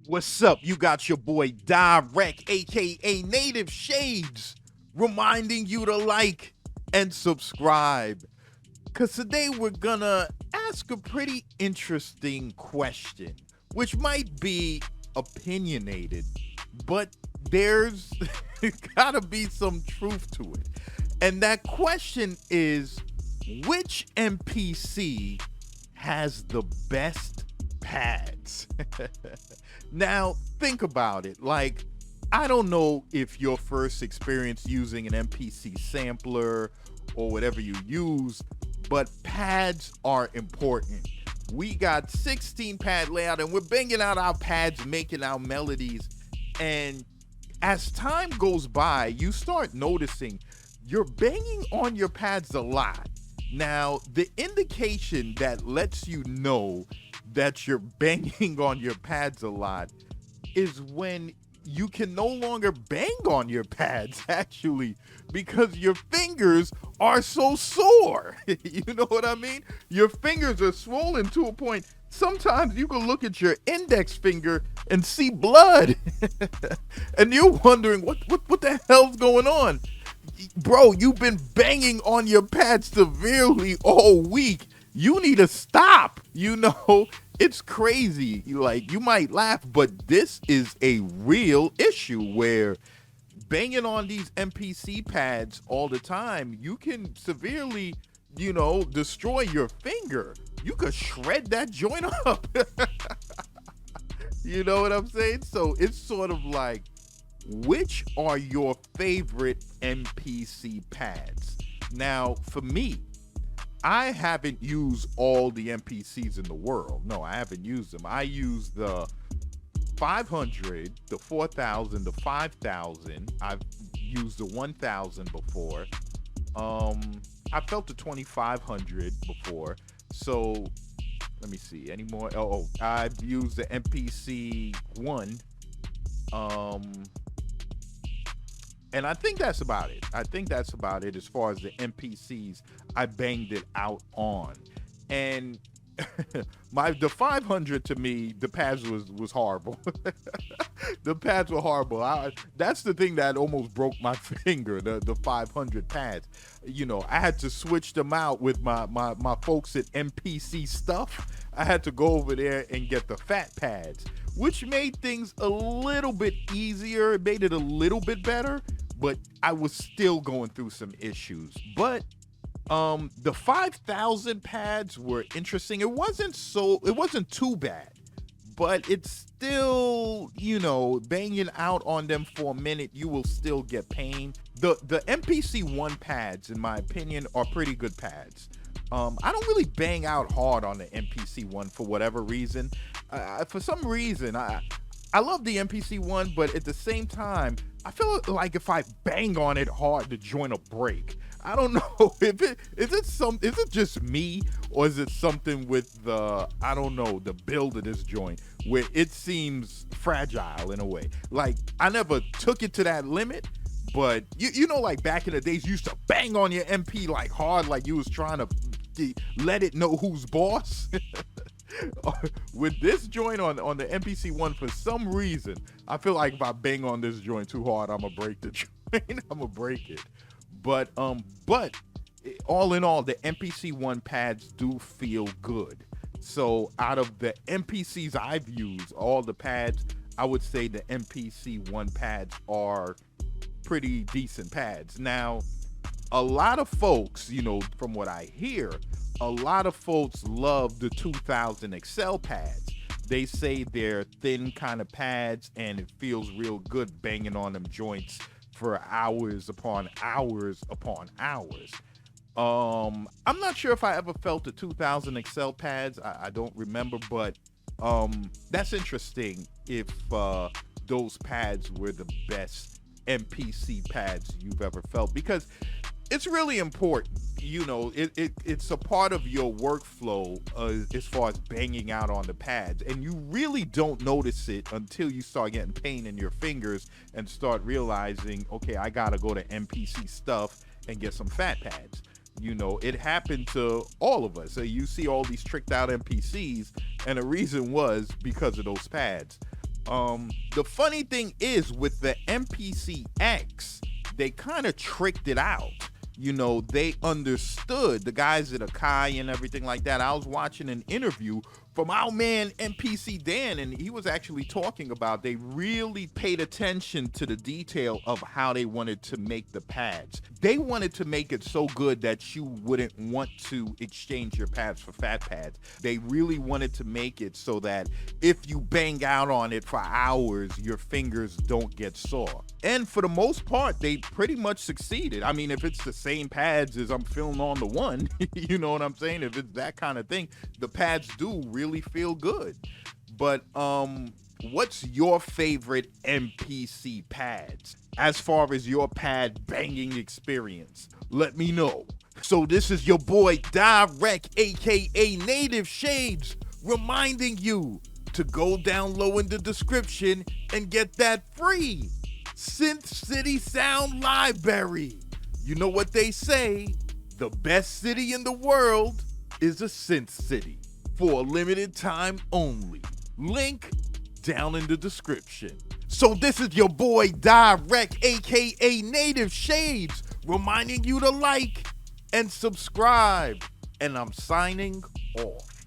What's up? You got your boy Dyreck, aka Native Shades, reminding you to like and subscribe. Because today we're gonna ask a pretty interesting question, which might be opinionated, but there's gotta be some truth to it. And that question is, which NPC has the best pads? Now, think about it. Like, I don't know if your first experience using an NPC sampler or whatever you use, but pads are important. We got 16 pad layout and we're banging out our pads, making our melodies. And as time goes by, you start noticing you're banging on your pads a lot. Now, the indication that lets you know that you're banging on your pads a lot is when you can no longer bang on your pads, actually, because your fingers are so sore. You know what I mean? Your fingers are swollen to a point. Sometimes you can look at your index finger and see blood. And you're wondering what the hell's going on? Bro, you've been banging on your pad severely all week. You need to stop. It's crazy. Like, you might laugh, but this is a real issue where banging on these MPC pads all the time, you can severely, destroy your finger. You could shred that joint up. You know what I'm saying? So it's sort of like, which are your favorite MPC pads? Now, for me, I haven't used all the MPCs in the world. No, I haven't used them. I use the 500, the 4,000, the 5,000. I've used the 1,000 before. I felt the 2,500 before. So let me see. Any more? I've used the MPC 1. And I think that's about it. I think that's about it as far as the NPCs I banged it out on. And the 500, to me, the pads was horrible. The pads were horrible. That's the thing that almost broke my finger. The 500 pads. I had to switch them out with my folks at MPC Stuff. I had to go over there and get the fat pads, which made things a little bit easier. It made it a little bit better, but I was still going through some issues. But the 5,000 pads were interesting. It wasn't too bad, but it's still, banging out on them for a minute, you will still get pain. The MPC 1 pads, in my opinion, are pretty good pads. I don't really bang out hard on the MPC 1 for whatever reason. For some reason, I love the MPC 1, but at the same time, I feel like if I bang on it hard, the joint will break. I don't know is it just me, or is it something with the build of this joint where it seems fragile in a way. Like, I never took it to that limit, but like back in the days, you used to bang on your MP like hard, like you was trying to let it know who's boss. With this joint on the MPC 1, for some reason, I feel like if I bang on this joint too hard, I'm gonna break the joint. I'm gonna break it. But all in all, the MPC 1 pads do feel good. So out of the MPCs I've used, all the pads, I would say the MPC 1 pads are pretty decent pads. Now, a lot of folks, from what I hear, a lot of folks love the 2000 Excel pads. They say they're thin kind of pads and it feels real good banging on them joints for hours upon hours upon hours. I'm not sure if I ever felt the 2000 Excel pads. I don't remember, but that's interesting if those pads were the best MPC pads you've ever felt, because it's really important. It's a part of your workflow as far as banging out on the pads, and you really don't notice it until you start getting pain in your fingers and start realizing, okay, I gotta go to MPC Stuff and get some fat pads. It happened to all of us. So you see all these tricked out NPCs, and the reason was because of those pads. The funny thing is with the MPC X, they kind of tricked it out. You know, they understood, the guys at AKAI and everything like that. I was watching an interview from our man MPC Dan, and he was actually talking about they really paid attention to the detail of how they wanted to make the pads. They wanted to make it so good that you wouldn't want to exchange your pads for fat pads. They really wanted to make it so that if you bang out on it for hours, your fingers don't get sore. And for the most part, they pretty much succeeded. I mean, if it's the same pads as I'm feeling on the one, you know what I'm saying? If it's that kind of thing, the pads do really feel good. But what's your favorite MPC pads as far as your pad banging experience? Let me know. So this is your boy Dyreck, aka Native Shades, reminding you to go down low in the description and get that free Synth City Sound Library. You know what they say, the best city in the world is a synth city for a limited time only. Link down in the description. So this is your boy Dyreck, aka Native Shades, reminding you to like and subscribe. And I'm signing off.